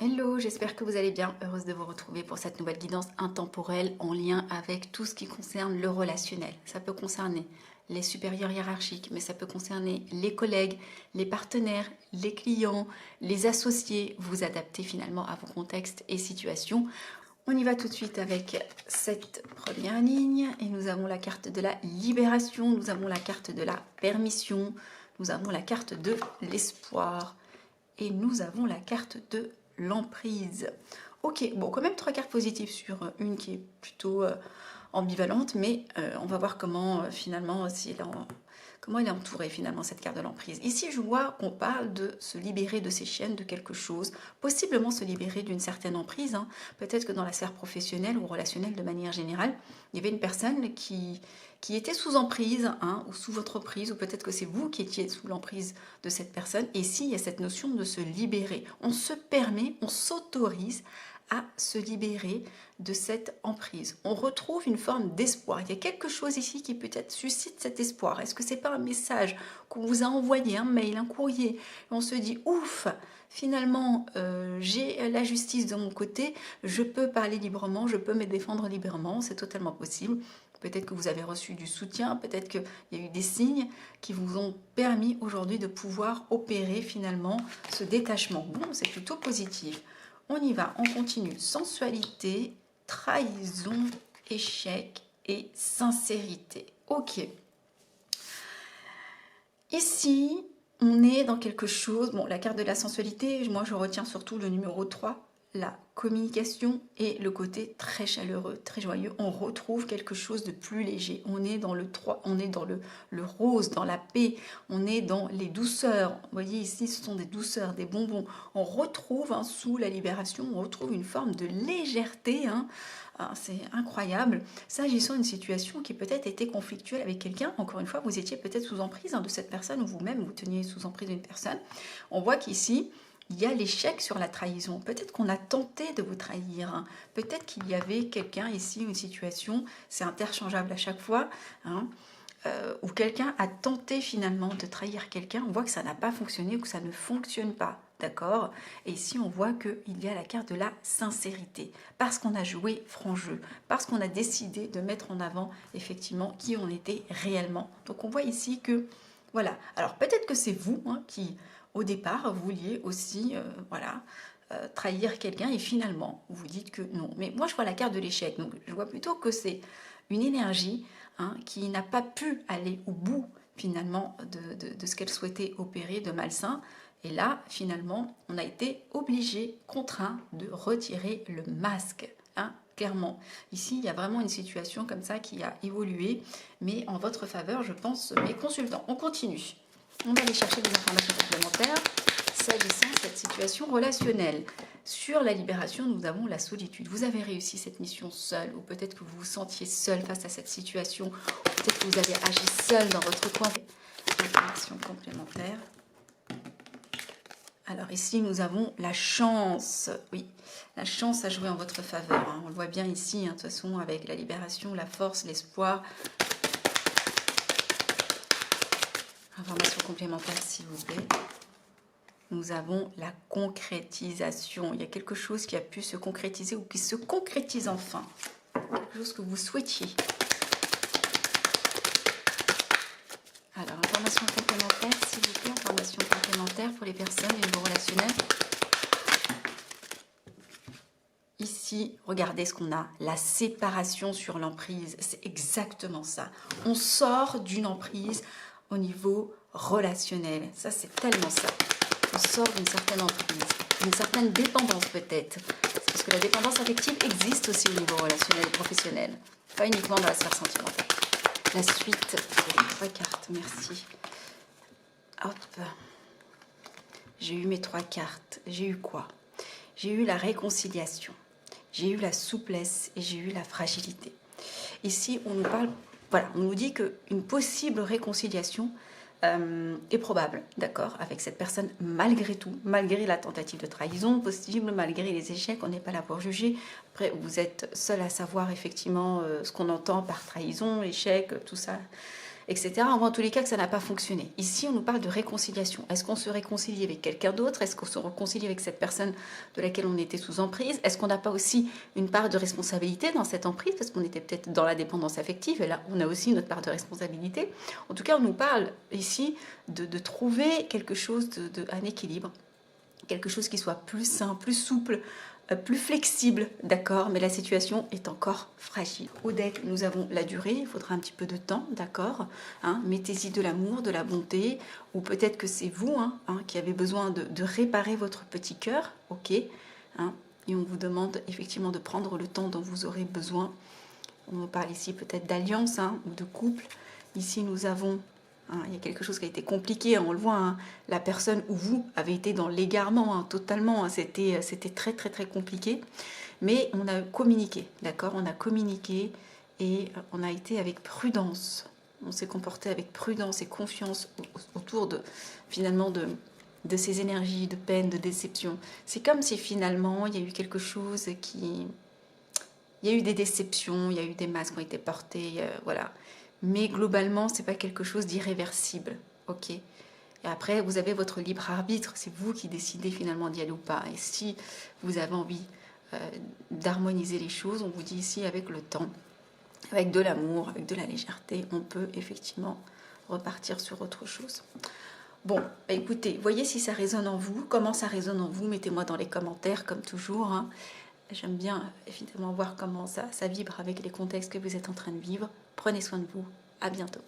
Hello, j'espère que vous allez bien. Heureuse de vous retrouver pour cette nouvelle guidance intemporelle en lien avec tout ce qui concerne le relationnel. Ça peut concerner les supérieurs hiérarchiques, mais ça peut concerner les collègues, les partenaires, les clients, les associés. Vous adaptez finalement à vos contextes et situations. On y va tout de suite avec cette première ligne et nous avons la carte de la libération, nous avons la carte de la permission, nous avons la carte de l'espoir et nous avons la carte de l'emprise. Ok, bon, quand même 3 cartes positives sur une qui est plutôt ambivalente, mais on va voir comment finalement, comment elle est entourée finalement cette carte de l'emprise. Ici, je vois qu'on parle de se libérer de ces chaînes, de quelque chose, possiblement se libérer d'une certaine emprise. Hein. Peut-être que dans la sphère professionnelle ou relationnelle de manière générale, il y avait une personne qui était sous emprise, hein, ou sous votre prise, ou peut-être que c'est vous qui étiez sous l'emprise de cette personne. Et ici, il y a cette notion de se libérer. On se permet, on s'autorise à se libérer de cette emprise. On retrouve une forme d'espoir. Il y a quelque chose ici qui peut-être suscite cet espoir. Est-ce que c'est pas un message qu'on vous a envoyé, un mail, un courrier, et on se dit ouf, finalement j'ai la justice de mon côté, je peux parler librement, je peux me défendre librement, c'est totalement possible. Peut-être que vous avez reçu du soutien, peut-être qu'il y a eu des signes qui vous ont permis aujourd'hui de pouvoir opérer finalement ce détachement. Bon, c'est plutôt positif. On y va, on continue. Sensualité, trahison, échec et sincérité. Ok. Ici, on est dans quelque chose... Bon, la carte de la sensualité, moi je retiens surtout le numéro 3, la communication et le côté très chaleureux, très joyeux. On retrouve quelque chose de plus léger. On est dans le 3, on est dans le rose, dans la paix, on est dans les douceurs. Vous voyez ici, ce sont des douceurs, des bonbons. On retrouve, hein, sous la libération, on retrouve une forme de légèreté, hein. C'est incroyable. S'agissant d'une situation qui peut-être était conflictuelle avec quelqu'un, encore une fois, vous étiez peut-être sous emprise, hein, de cette personne, ou vous-même, vous teniez sous emprise d'une personne. On voit qu'ici, il y a l'échec sur la trahison. Peut-être qu'on a tenté de vous trahir. Hein. Peut-être qu'il y avait quelqu'un ici, une situation, c'est interchangeable à chaque fois, hein, où quelqu'un a tenté finalement de trahir quelqu'un. On voit que ça n'a pas fonctionné ou que ça ne fonctionne pas. D'accord? Et ici, on voit qu'il y a la carte de la sincérité. Parce qu'on a joué franc jeu. Parce qu'on a décidé de mettre en avant, effectivement, qui on était réellement. Donc, on voit ici que, voilà. Alors, peut-être que c'est vous, hein, qui... Au départ, vous vouliez aussi trahir quelqu'un et finalement, vous dites que non. Mais moi, je vois la carte de l'échec. Donc, je vois plutôt que c'est une énergie, hein, qui n'a pas pu aller au bout, finalement, de ce qu'elle souhaitait opérer de malsain. Et là, finalement, on a été obligé, contraint de retirer le masque. Hein, clairement. Ici, il y a vraiment une situation comme ça qui a évolué, mais en votre faveur, je pense, mes consultants. On continue. On va aller chercher des informations complémentaires s'agissant de cette situation relationnelle. Sur la libération, nous avons la solitude. Vous avez réussi cette mission seul, ou peut-être que vous vous sentiez seul face à cette situation, ou peut-être que vous avez agi seul dans votre coin. Informations complémentaires. Alors ici, nous avons la chance. Oui, la chance à jouer en votre faveur. Hein. On le voit bien ici, hein, de toute façon, avec la libération, la force, l'espoir. Information complémentaire, s'il vous plaît. Nous avons la concrétisation. Il y a quelque chose qui a pu se concrétiser ou qui se concrétise enfin. Quelque chose que vous souhaitiez. Alors, information complémentaire, s'il vous plaît. Information complémentaire pour les personnes au niveau relationnel. Ici, regardez ce qu'on a. La séparation sur l'emprise. C'est exactement ça. On sort d'une emprise au niveau relationnel. Ça, c'est tellement ça. On sort d'une certaine emprise, d'une certaine dépendance peut-être. Parce que la dépendance affective existe aussi au niveau relationnel et professionnel. Pas uniquement dans la sphère sentimentale. La suite, 3 cartes, merci. Hop. J'ai eu mes 3 cartes. J'ai eu quoi? J'ai eu la réconciliation. J'ai eu la souplesse et j'ai eu la fragilité. Ici, on nous parle... Voilà, on nous dit qu'une possible réconciliation est probable, d'accord, avec cette personne malgré tout, malgré la tentative de trahison possible, malgré les échecs, on n'est pas là pour juger. Après, vous êtes seul à savoir effectivement ce qu'on entend par trahison, échec, tout ça. etc. On voit en tous les cas que ça n'a pas fonctionné. Ici, on nous parle de réconciliation. Est-ce qu'on se réconcilie avec quelqu'un d'autre? Est-ce qu'on se réconcilie avec cette personne de laquelle on était sous emprise? Est-ce qu'on n'a pas aussi une part de responsabilité dans cette emprise? Parce qu'on était peut-être dans la dépendance affective, et là, on a aussi notre part de responsabilité. En tout cas, on nous parle ici de trouver quelque chose, un équilibre, quelque chose qui soit plus sain, plus souple, plus flexible, d'accord, mais la situation est encore fragile. Au deck, nous avons la durée, il faudra un petit peu de temps, d'accord, hein, mettez-y de l'amour, de la bonté, ou peut-être que c'est vous qui avez besoin de réparer votre petit cœur, ok, hein, et on vous demande effectivement de prendre le temps dont vous aurez besoin. On parle ici peut-être d'alliance ou de couple. Ici, nous avons il y a quelque chose qui a été compliqué, on le voit, la personne ou vous avez été dans l'égarement, totalement, c'était très très très compliqué, mais on a communiqué, d'accord, on a communiqué et on a été avec prudence, on s'est comporté avec prudence et confiance autour finalement de ces énergies de peine, de déception. C'est comme si finalement il y a eu quelque chose qui... Il y a eu des déceptions, il y a eu des masques qui ont été portés, voilà. Mais globalement, c'est pas quelque chose d'irréversible, ok. Et après, vous avez votre libre arbitre, c'est vous qui décidez finalement d'y aller ou pas. Et si vous avez envie d'harmoniser les choses, on vous dit ici avec le temps, avec de l'amour, avec de la légèreté, on peut effectivement repartir sur autre chose. Bon, bah écoutez, voyez si ça résonne en vous, comment ça résonne en vous, mettez-moi dans les commentaires comme toujours. J'aime bien évidemment voir comment ça vibre avec les contextes que vous êtes en train de vivre. Prenez soin de vous, à bientôt.